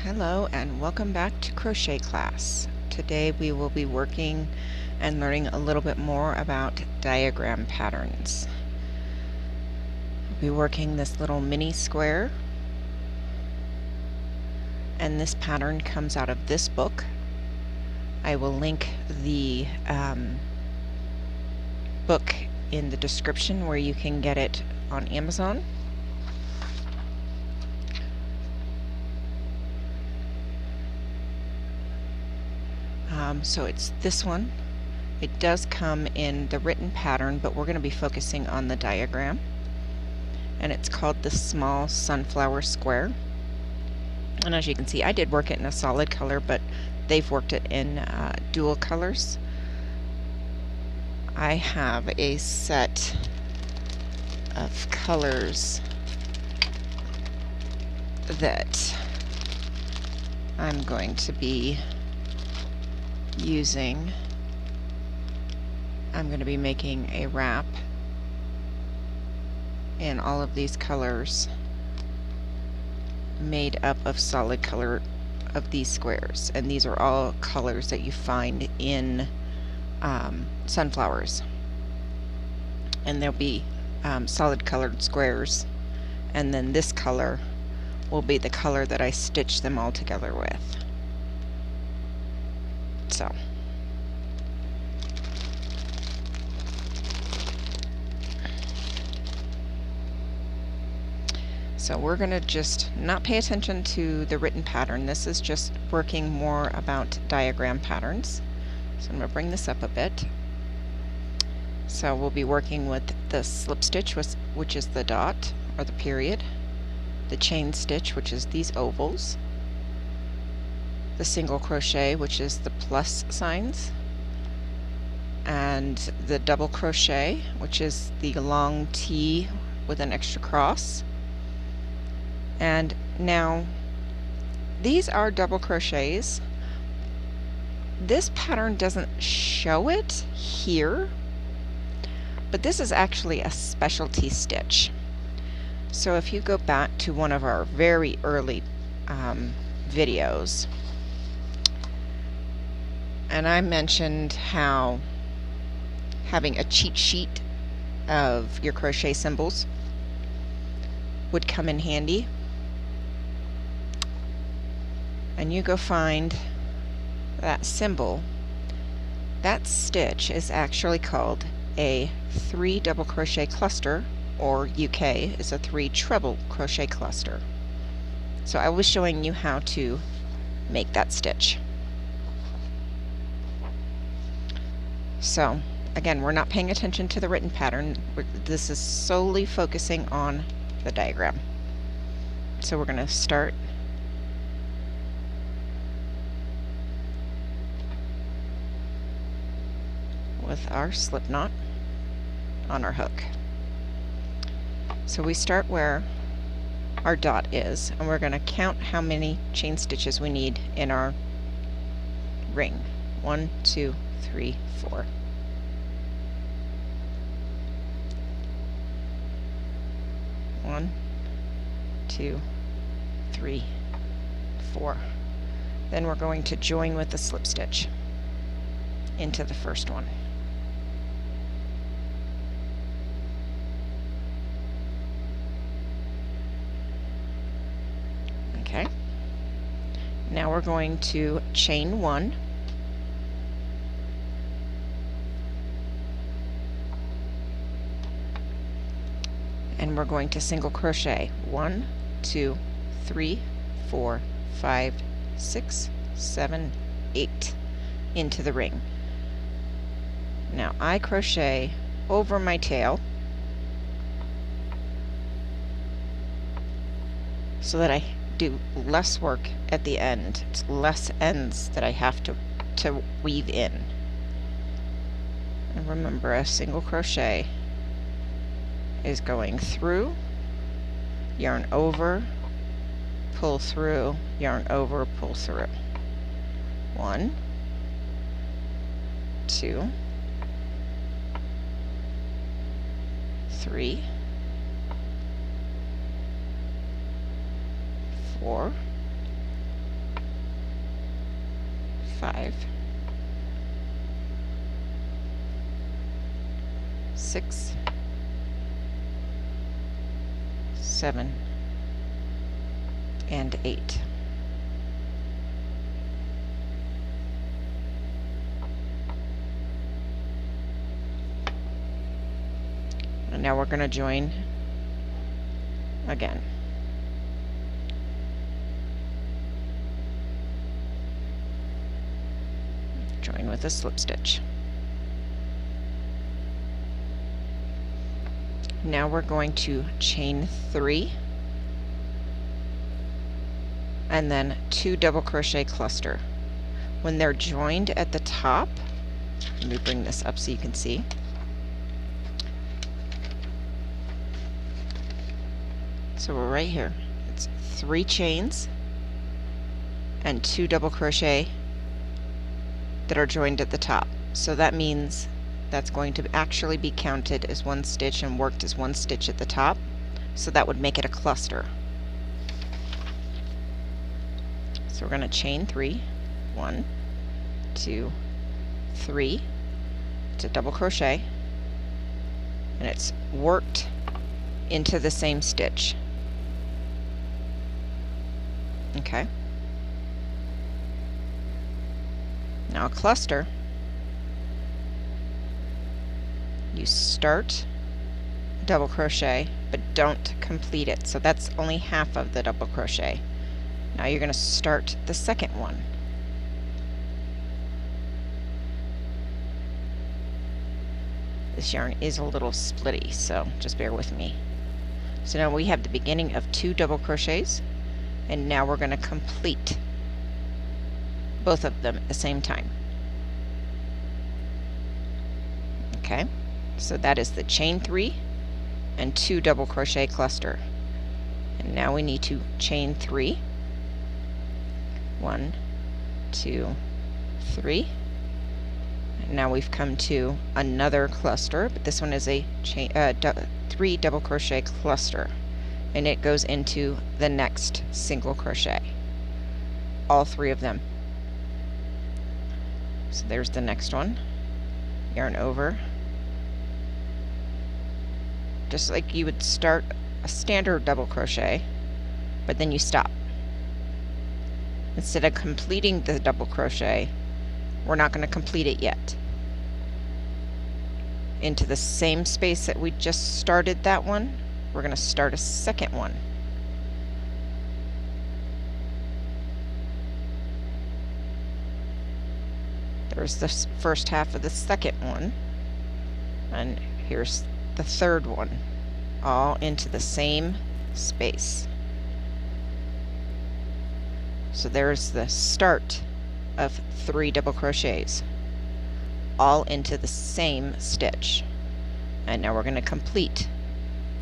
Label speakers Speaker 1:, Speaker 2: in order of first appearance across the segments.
Speaker 1: Hello and welcome back to crochet class. Today we will be working and learning a little bit more about diagram patterns. We'll be working this little mini square, and this pattern comes out of this book. I will link the book in the description where you can get it on Amazon. So it's this one. It does come in the written pattern, but we're going to be focusing on the diagram. And it's called the Small Sunflower Square. And as you can see, I did work it in a solid color, but they've worked it in dual colors. I have a set of colors that I'm going to be using. I'm going to be making a wrap in all of these colors made up of solid color of these squares, and these are all colors that you find in sunflowers, and there'll be solid colored squares, and then this color will be the color that I stitch them all together with. So we're going to just not pay attention to the written pattern. This is just working more about diagram patterns. So I'm going to bring this up a bit. So we'll be working with the slip stitch, which is the dot or the period, the chain stitch, which is these ovals, the single crochet, which is the plus signs, and the double crochet, which is the long T with an extra cross. And now these are double crochets. This pattern doesn't show it here, but this is actually a specialty stitch. So if you go back to one of our very early videos, and I mentioned how having a cheat sheet of your crochet symbols would come in handy, and you go find that symbol, that stitch is actually called a 3 double crochet cluster, or UK is a 3 treble crochet cluster. So I was showing you how to make that stitch. So again, we're not paying attention to the written pattern. This is solely focusing on the diagram. So we're going to start with our slip knot on our hook. So we start where our dot is, and we're going to count how many chain stitches we need in our ring. 1, 2, 3, 4. One, 2, 3, 4. Then we're going to join with the slip stitch into the first one. Okay. Now we're going to chain 1. And we're going to single crochet 1, 2, 3, 4, 5, 6, 7, 8 into the ring. Now I crochet over my tail so that I do less work at the end. It's less ends that I have to weave in. And remember, a single crochet is going through, yarn over, pull through, yarn over, pull through. 1, 2, 3, 4, 5, 6, 7, and 8. And now we're going to join again. Join with a slip stitch. Now we're going to chain 3 and then 2 double crochet cluster. When they're joined at the top, let me bring this up so you can see. So we're right here. It's 3 chains and 2 double crochet that are joined at the top. So that means that's going to actually be counted as 1 stitch and worked as 1 stitch at the top. So that would make it a cluster. So we're going to chain 3, 1, 2, 3, it's a double crochet, and it's worked into the same stitch. Okay. Now a cluster, you start double crochet but don't complete it, so that's only half of the double crochet. Now you're going to start the second one. This yarn is a little splitty, so just bear with me. So now we have the beginning of 2 double crochets, and now we're going to complete both of them at the same time. Okay, so that is the chain 3 and 2 double crochet cluster. And now we need to chain 3, 1, 2, 3. And now we've come to another cluster, but this one is a 3 double crochet cluster, and it goes into the next single crochet, all 3 of them. So there's the next one. Yarn over, just like you would start a standard double crochet, but then you stop. Instead of completing the double crochet, we're not going to complete it yet. Into the same space that we just started that one, we're going to start a second one. There's the first half of the second one, and here's the third one, all into the same space. So there's the start of 3 double crochets, all into the same stitch. And now we're going to complete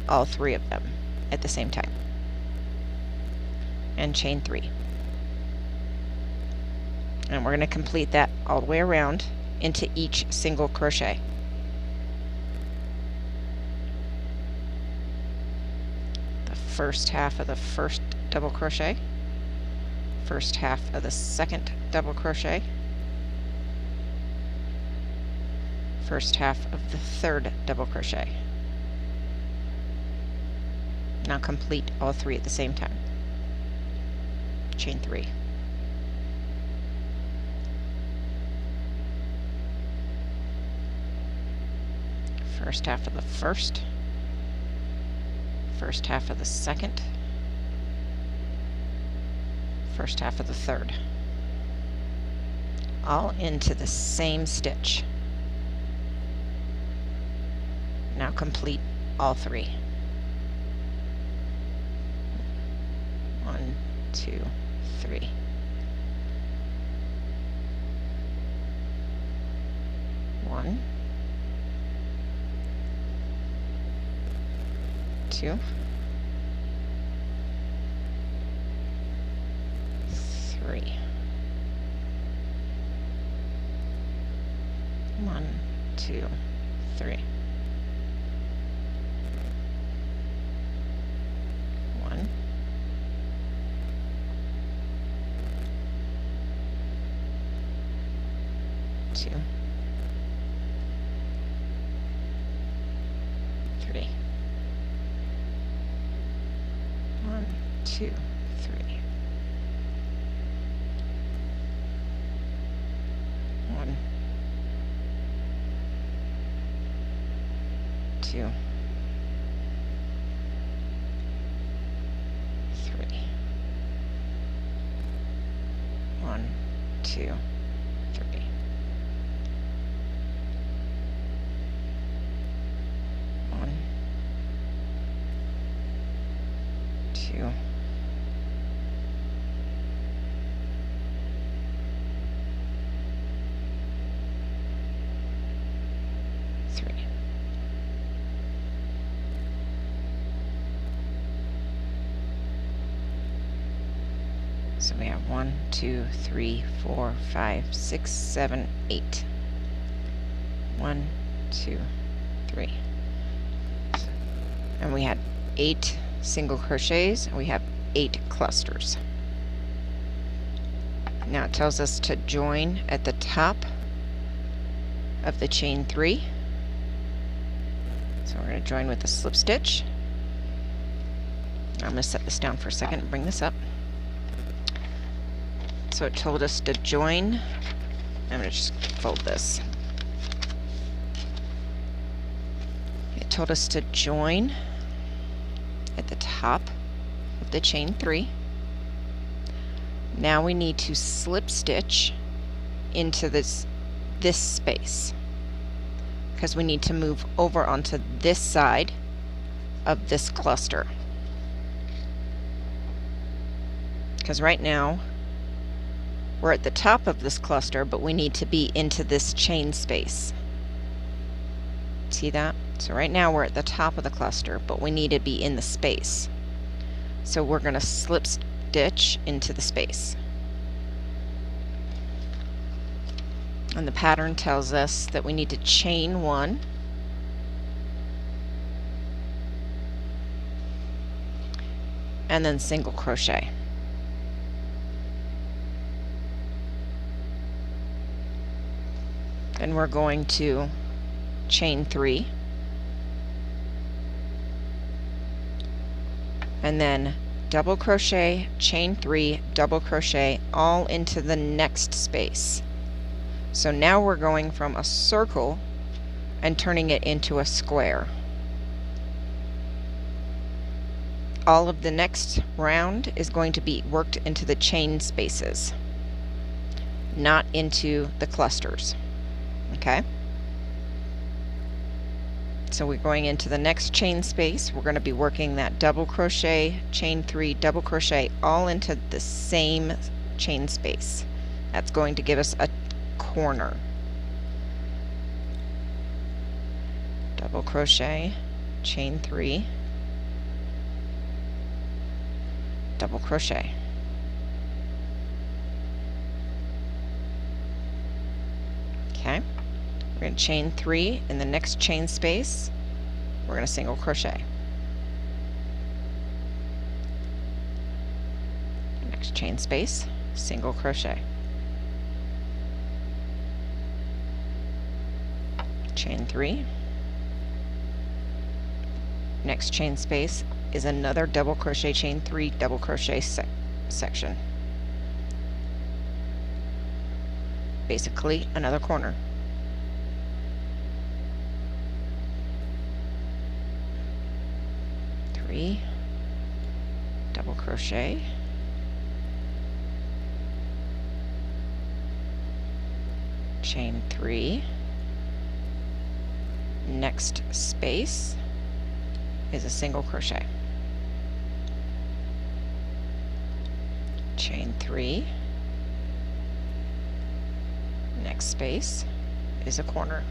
Speaker 1: all 3 of them at the same time. And chain 3. And we're going to complete that all the way around into each single crochet. The first half of the first double crochet, first half of the second double crochet, first half of the third double crochet. Now complete all 3 at the same time. Chain 3. First half of the first half of the second, first half of the third, all into the same stitch. Now complete all 3. 1, 2, 3. 1, 2, 3. 1, 2, 3. 1, 2, 2, 3. 1, 2, 3. 1, 2, 3. 1, 2, 3. 1, 2, 3. So we have 1, 2, 3, 4, 5, 6, 7, 8. 1, 2, 3. And we had 8 single crochets, and we have 8 clusters. Now it tells us to join at the top of the chain 3. So we're going to join with a slip stitch. I'm going to set this down for a second and bring this up. So it told us to join. I'm going to just fold this. It told us to join at the top of the chain 3. Now we need to slip stitch into this space, because we need to move over onto this side of this cluster. Because right now we're at the top of this cluster, but we need to be into this chain space. See that? So right now we're at the top of the cluster, but we need to be in the space. So we're going to slip stitch into the space. And the pattern tells us that we need to chain 1, and then single crochet. And we're going to chain 3, and then double crochet, chain 3, double crochet, all into the next space. So now we're going from a circle and turning it into a square. All of the next round is going to be worked into the chain spaces, not into the clusters. Okay? So we're going into the next chain space. We're going to be working that double crochet, chain 3, double crochet, all into the same chain space. That's going to give us a corner. Double crochet, chain 3, double crochet. Okay? We're going to chain 3 in the next chain space. We're going to single crochet. Next chain space, single crochet. Chain 3. Next chain space is another double crochet, chain 3, double crochet section. Basically another corner. Double crochet, chain 3, next space is a single crochet, chain 3, next space is a corner.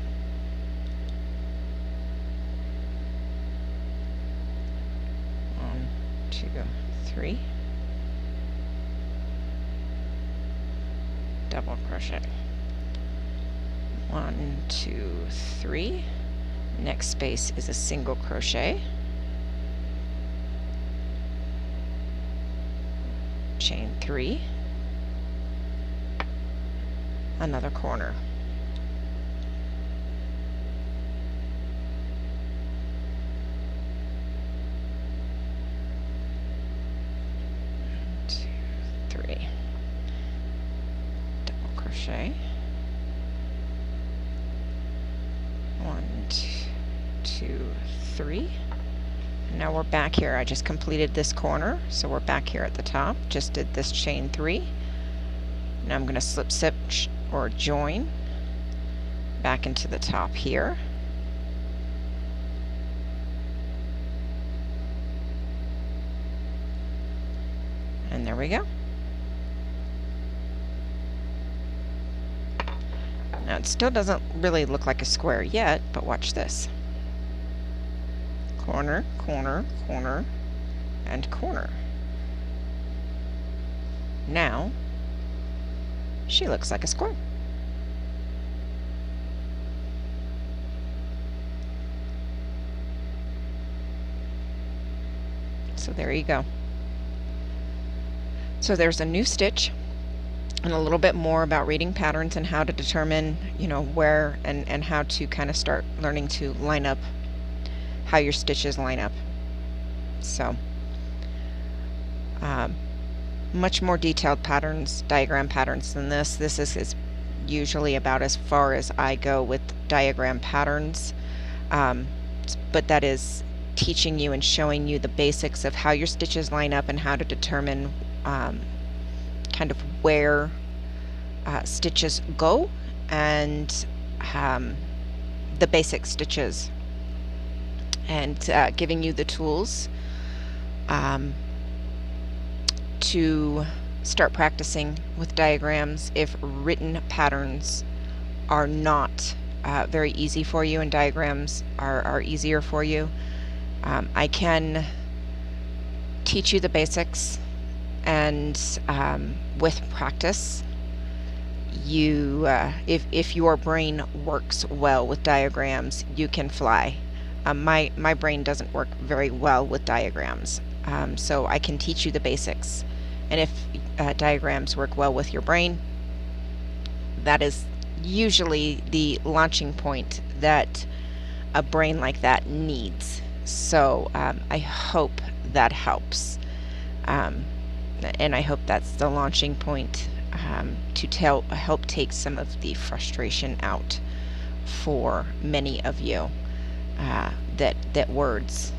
Speaker 1: Two, 3, double crochet. 1, 2, 3. Next space is a single crochet, chain 3, another corner. crochet, 1, 2, 3. Now we're back here. I just completed this corner, so we're back here at the top. Just did this chain 3. Now I'm going to slip stitch or join back into the top here. And there we go. Now it still doesn't really look like a square yet, but watch this. Corner, corner, corner, and corner. Now she looks like a square. So there you go. So there's a new stitch and a little bit more about reading patterns and how to determine, where and how to kind of start learning to line up how your stitches line up. So much more detailed patterns, diagram patterns than this. This is usually about as far as I go with diagram patterns, but that is teaching you and showing you the basics of how your stitches line up and how to determine kind of where stitches go and the basic stitches, and giving you the tools to start practicing with diagrams if written patterns are not very easy for you and diagrams are easier for you. I can teach you the basics, and with practice, if your brain works well with diagrams, you can fly. My brain doesn't work very well with diagrams, so I can teach you the basics. And if diagrams work well with your brain, that is usually the launching point that a brain like that needs. So I hope that helps. And I hope that's the launching point to help take some of the frustration out for many of you, that words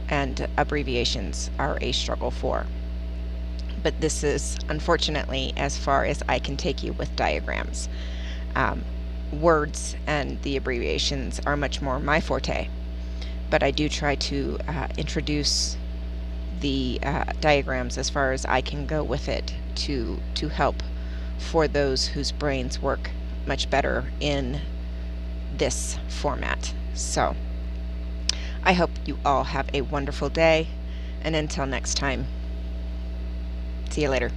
Speaker 1: and abbreviations are a struggle for. But this is unfortunately as far as I can take you with diagrams. Words and the abbreviations are much more my forte, but I do try to introduce the diagrams as far as I can go with it to help for those whose brains work much better in this format. So I hope you all have a wonderful day, and until next time, see you later.